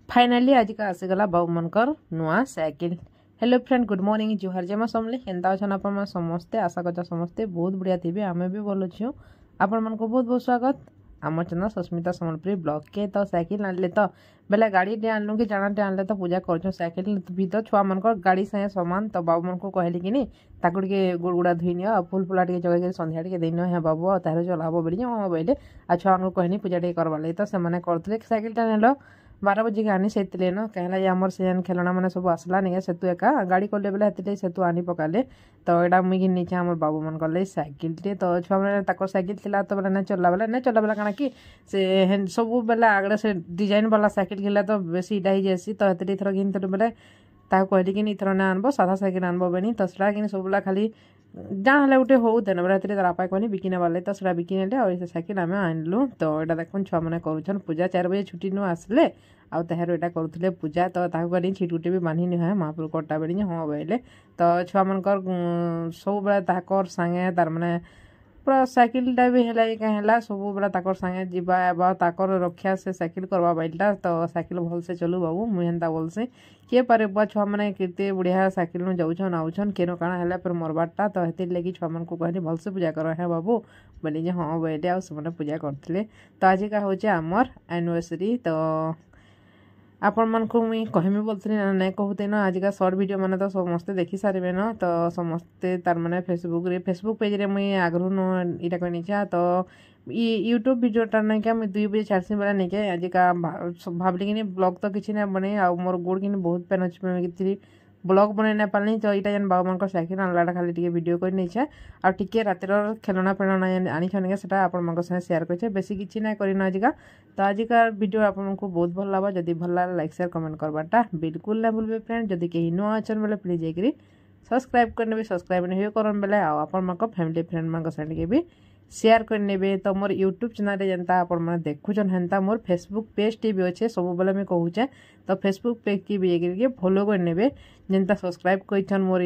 Finally आज का आसीगला बाबू मनकर नुआ cycle. Hello friend, good morning, जुहार जमा समले केनता अछन आपण समस्ते। आशा करछा समस्ते बहुत बढ़िया थिबे। आमे भी भल छियो। आपण मन को बहुत बहुत स्वागत आम चैनल सस्मिता समलपुरी ब्लॉग के। तो साइकिल आनले तो बेले गाड़ी टे आनलु कि जानाटे आनले तो पूजा करछो। साइकिल भीतर छुआ मनकर गाड़ी संगे समान। तो बाबू मन को कहली कि ताकू टे गोड़ गुड़ा धुई नियो, फूल फुला टे जगह संध्या टे देनियो हे बाबू तार चलाबो बेली हां बोले। आ छुआ मन को कहनी पूजा टे करबा ले। तो से माने करथले साइकिल टा नेलो 12 बजे के आनी से न कहला आमर से खेलना मैंने सब आसला नहीं सेतु एका गाड़ी कले बेले हेतु सेतु आनी पकाले। तो यहाँ मुझे नीचे आम बाबू मन कले साइकिल टे। तो छुआ मैंने साइकिल थिला तो बेले नहीं चलला बेले काना कि से सब बेले आगड़े से डिजाइन वाला साइकिल खेला तो बेसी इटा ही जैसी। तो हेतु थर कि बेले कहली कि इथर ना आनब सादा साइकिल आनब बेनी। तो सड़ा कि सबला खाली जहाँ हेल्ले गोटे हो देन बेले तार बापा कहनी बिकिने वाले। तो सड़ा बिकी ने और साइकिल आम आनलु। तो यहाँ देखुन छुआ मैंने करुछन पूजा 4 बजे छुट्टी नु आसले आउ ताहार एटा करुले पूजा। तो ताकू करी छिटुटे भी बांधी नुहे महापुर कटा बेली हाँ बोले। तो छुआ मनकर सब बेले ताकर संगे तार माने पूरा साइकिल टा भी है कहेला सब बेले ताकर संगे जीवा एबा ताकर रक्षा से साइकिल करवा बाइलटा। तो साइकिल भल से चलू बाबू मुझे हेन्ता बोल से किए पारे बुआ छुआ मैंने केते बढ़िया साइकिल नु जाऊछन आउछन केनो काଣା हैला पर मरबारटा। तो हेति लगी छुआ मन को कहनी भल से पूजा करो है बाबू बोली जे हाँ बोले आ से पूजा करथिले। तो आज का होचे हमर एनिवर्सरी। तो आपण मन को मुई कहमी बोलथि ना कहते ना आज का शॉर्ट वीडियो माने तो समस्ते देखि सारे न। तो समस्ते तार माने फेसबुक पेज रे मुई आगरु न इटा करनी छा। तो यूट्यूब वीडियो टा ना क्या मैं 2 बजे छाड़सी बेला नहीं क्या आज का भाबली कि ब्लॉग तो किसी ना बने आ मोर गोड़ कि बहुत पेन अच्छी मैं ब्लॉग बन ना पानी। तो यहाँ जेन बाबू मन साइकिल आनलाटा खाली टे वीडियो कर नहीं छे आ टिके रातिर खेलना फेलना आनी छे सेटा आपण मन संगे शेयर कर बेसी किसी ना करना आज का। तो आज का वीडियो आपन को बहुत भल लगा। जदि भल लगा लाइक शेयर कमेंट करवाटा बिल्कुल ना भूलबे फ्रेंड। जदि कहीं नुआ अच्छन बेले प्लीज जाकरी सब्सक्राइब करने सब्सक्राइब नहीं करन बेले आपण मन फैमिली फ्रेंड मन संगे के भी शेयर करने। तो मोर यूट्यूब चैनल जनता आपण मैंने देखुन हेन्ता मोर फेसबुक पेज टी भी अच्छे सब बेले मुझे कहूचे। तो फेसबुक पेज की भी जाकर फॉलो करने जनता सब्सक्राइब कर मोर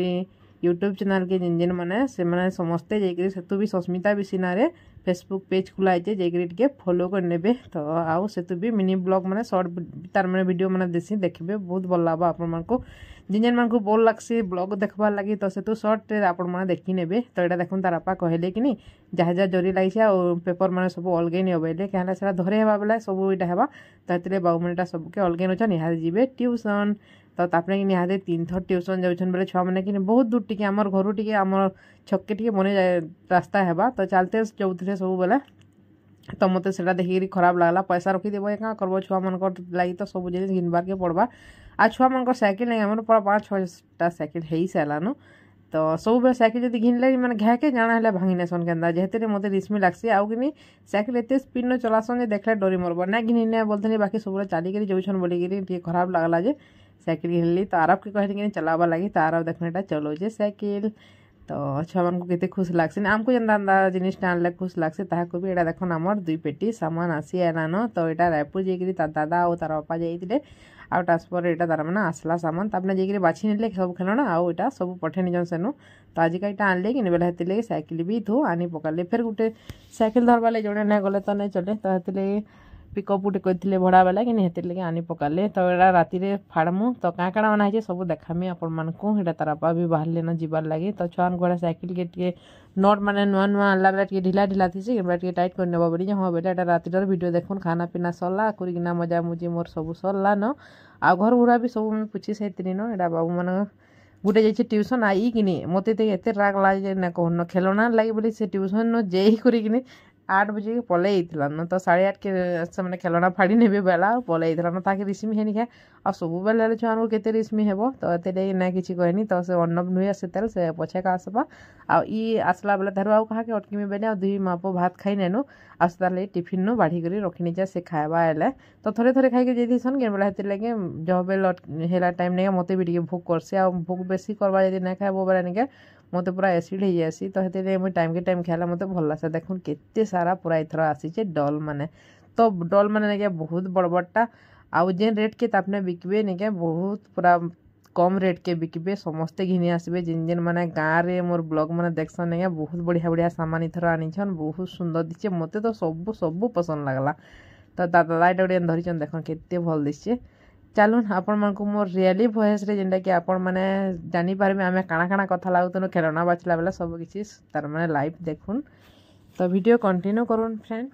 यूट्यूब चैनल के जिन मैंने से मैंने समस्ते जाकर सेतु भी सस्मिता भी सीना रे फेसबुक पेज खुला जाकर फॉलो करने। तो आउ सेतु भी मिनी ब्लॉग मैंने शॉर्ट तार मैंने वीडियो मैंने देसी देखिए बहुत भल लगा आपण को जिन मान को बोल लगसी ब्लॉग देखबार लगी। तो सेतु शॉर्ट आपण मैंने देखी ने। तो यहाँ देखुन तार बापा कहले कि जहाँ जहाँ जरी लगी और पेपर मैंने सब अलगे नहीं बोले क्या से धरे हेबा बेले सब इटा हेबा। तो ये बाबू मैंने सबके अलगे नौन यहाँ जी ट्यूशन। तो तापरे निहाते 3 थर ट्यूशन जाऊन बेले छुआ मैंने कि बहुत दूर टी आम घर टी आम छक्के टी बने रास्ता हेबा। तो चलते जाऊे सब बेले। तो मत से देखिक खराब लगला पैसा रखीदेव क्या करब छुआ मन लगी। तो सब जिन घिनबार के पड़वा आ छुआ मन साइकिल नहीं आम पूरा 5-6टा साइकिल हो सारानु। तो सब बेले साइकिल जब घिनले मैंने घाके जाना है भांगी नेसन के जेहते मत रिस्मी लगसी आउ कि साइकिल एत स्पीड न चलासन देखले डरी मरब ना घिन बोलते बाकी सब चलिक जाऊन बोलिकी खराब लगला जे साइकिल घिनली। तो आरब के कहली चलावा लगी। तो आरब देखने चलाऊे साइकिल। तो छुआ मन को केते खुश लगसी आमको जेनता जिनिस आनले खुश लगसी ताको भी एटा देखो आमर 2 पेटी सामान आसी आलान। तो यहाँ रायपुर जाकरी तार दादा और तार बापा जाइए आ ट्रांसफर यहाँ तार मैंने आसला सामान तापने जाकरी बाछी नेले सब खेलना आउ यहाँ सब पठे निजन सेनु। तो आज का यहाँ आनले कि बेले हेती लगे साइकिल भी धो आनी पकाले फिर गोटे साइकिल धरवा लगे जोड़े ना गले तो नहीं चले। तो हेती लगे पिकअप गोटे कहते भड़ा बेला कि हेती लगे आनी पकाले। तो यहाँ राति फाड़मु। तो क्या क्या बना है सब देखामी आपण मानू यहाँ तार बापा भी बाहर न जीवार लगे। तो छुआ घोड़ा साइकिल के नट मैंने नुआ नुआ आनला बेला ढिला ढिला थी टाइट कर नेब बोली हाँ बेटा यहाँ रातिर वीडियो देखुन खाना पीना सरला करना मजा मुजी मोर सब सरला न आ घर गुड़ा भी सब मुझे पूछी साइती न यहाँ बाबू मान गोटे जाइए ट्यूशन आई कि मत एत राग लगे ना कहन खेलना लगे बोली से ट्यूशन न जेई कर 8 बजे पलई न। तो 8:30 के से खेलना फाड़ी ने बेला पलई न ताकि रिस्मी है क्या आ सब बेले छुआ को केते रिस्मी हेबो। तो ये ना किसी कहनी। तो से अन्नब नुई आसे तेल से पछे का आसबा आसला बेले धर आउ कहा अटकीमी बेले आ 2 माप भात खाई नेनु आसतार टिफिन नु बाढ़ी कर रखी जा से खावा एले। तो थोड़े थोड़े खाई जाइसन के बेला हेती लगे जब बेल हेला टाइम नहीं मत भी भोक करसे आ भोक बेसी करवा यदि ना खाए बेला नहीं मत पूरा एसिड हो जासी। तो हेती मुझे टाइम के टाइम खाला मत भल लगे। देखुन केते सारा पूरा एथर आसीचे डल माने। तो डल माने नहीं बहुत बड़ बड़टा आउ जेन रेट के तापने बिकबे नहीं क्या बहुत पूरा कम रेट के बिकबे समस्ते घिनी आसबे जिन जिन माने गाँव रे मोर ब्लॉग मैंने देखसन नहीं बहुत बढ़िया बढ़िया सामान इथर आनीछन बहुत सुंदर दिखे मत तो सब सब पसंद लगला। तो दादा यहाँ गोटे धरीचन देख केते भल दिशे। चलून आपण मन को मोर रियली वॉइस रे जेंटा कि आपण माने जानी पारबे आमे काना काना कथा लागुतनो खेलना बाचला बेला सब किछि तार माने लाइव देखुन तो वीडियो कंटिन्यू करूँ फ्रेंड।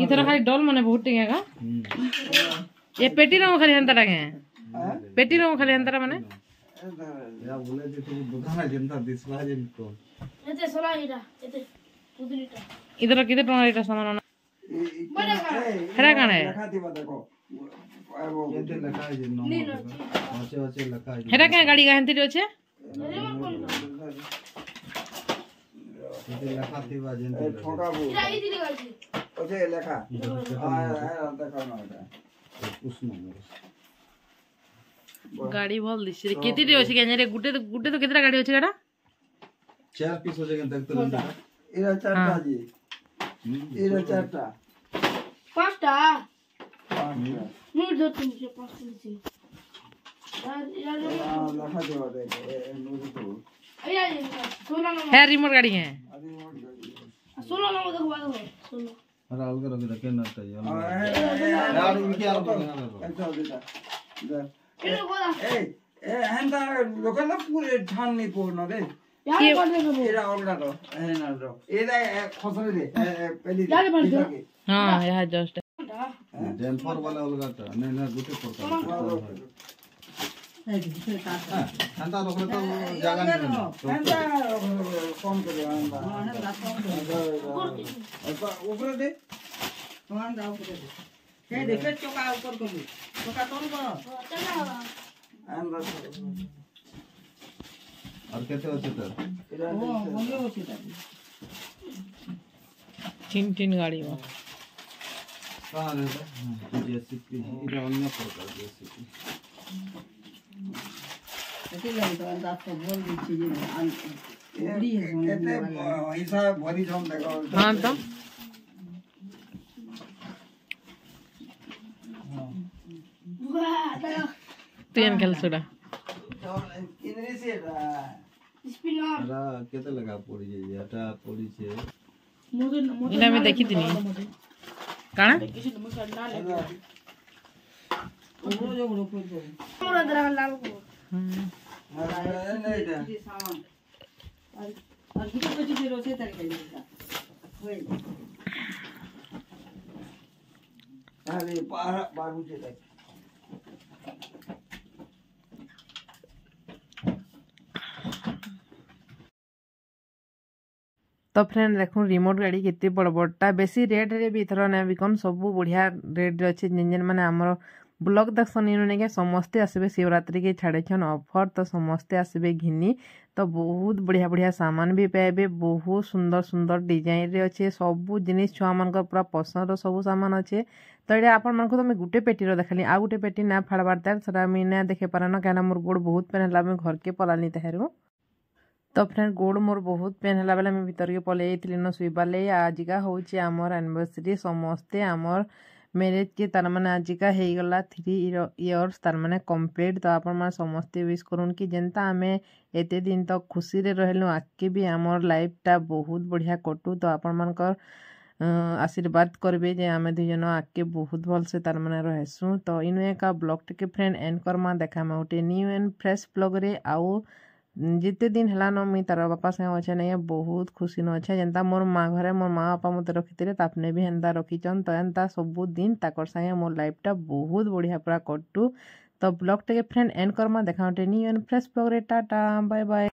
इधर खाली डॉल माने बहुत टिंगे का ये पेटी रो खाली हंता टाके पेटी रो खाली हंता माने या बोले जे तू दुकान जेंता दिसला जेन को एते 16 इटा एते 2 लीटर इधर किते टोना इटा सामान बड़ा का हेरा काने लखा दिबा देखो एते लखा जे नो अच्छे लखा हेरा का गाड़ी का हंती होचे एते लखा दिबा जेन ठोका बो इरा इदी गाड़ी ओजे लखा आ देखो ना उसनो गाड़ी भल दिस रे केती रे अछि के रे गुटे तो केतरा गाड़ी अछि गाडा 4 पीस हो जाए तक तो इरा चारटा जी इरा चारटा पांचटा नूर दो तुम से पांचटा छी यार यार लखा देवा दे नूर तो अया ये 16 नंबर है रिमोट गाड़ी है रिमोट गाड़ी 16 नंबर देखो बात हो 16 अरे अलग रख दे के ना चाहिए यार इनके ऐसा देता ए हंदा लोकल पूरे ठान नहीं पोनो रे यार कर दे को एरा ओलडा रो ए ना रो एदा खसरे दे पहली यार भर दो हां यहां जस्ट डेम्पर वाला ओलगा तो नहीं ना गुटे पड़ता ए दूसरे का हंदा रोकले तो जगह नहीं हंदा कम करे हंदा हंदा कम ऊपर दे हंदा ऊपर दे ए देखे चोका ऊपर कर दे चोका तोड़ को चला और कैसे होते तो वो होंगे होते तीन गाड़ी में कहां रहता जेसीपी इधर अन्य प्रकार जेसीपी ऐसे लगता है आप तो बोल दी चीजें बड़ी है सोने ऐसा भरी जम देखो हां तो तीन खेल सुड़ा इनरे से स्पिनर रा केते लगा पड़ी जे एटा पड़ी छे इना में देखी दिनी काना ओरो जो ओरो को हमरा दरा लाल को नहीं सामान और कितो को चीज रोसे तक देता होय अरे बारू जे तक तो फ्रेंड देखो रिमोट गाड़ी केते बड़ बड़टा बेसी रेट रे भी थरो ना बिकन सब बढ़िया रेट रे अछि जेन माने हमर ब्लॉग दर्शन इनु के समस्ते आसबे शिवरात्रि के छाड़े छन ऑफर तो समस्ते आसबे घिनी तो बहुत बढ़िया बढ़िया सामान भी पाइबे बहुत सुंदर सुंदर डिजाइन रे अछि सब जिनिस छुआ मन को पूरा पसंद सब सामान अछि तो एटा आपन मन को तो मैं गुटे पेटी रो देखली आ गुटे पेटी ना फाड़बार तार सरा मी ना देखे पारन काना मोर गोड़ बहुत पेन हला मैं घर के पलानी तहेरु तो फ्रेंड गोड़ मोर बहुत पेन हला बेला मैं भीतर के पले आइतली न सुइबा ले आजिका होची हमर एनिवर्सरी समस्ते हमर मैरिज के तार माने आजिका हे गला 3 इयर्स तार माने कंप्लीट तो आपन माने समस्ते विश करून कि जेंता हमें एते दिन तक खुशी रे रहलु आके भी हमर लाइफ टा बहुत बढ़िया कटू तो आपन मानकर आशीर्वाद करबे जे आमे दुई जन आके बहुत भल से तार माने रहसु तो इनु एका ब्लॉग टिके फ्रेंड एंड करमा देखा मा उटे न्यू एंड फ्रेश ब्लॉग रे आउ जिते दिन हला न मुई तार बापा संगे अच्छे नहीं बहुत खुशी न अच्छे जेनता मोर माँ घरे मोर माँ बापा मत रखी तापने भी हेन्ता रखीचन तो एंता सब दिन ताकर संगे मोर लाइफ टा बहुत बढ़िया पूरा कटू तो ब्लॉग टे फ्रेंड एंड करमा देखा न्यू एंड फ्रेश ब्लॉग रे टाटा बाय बाय।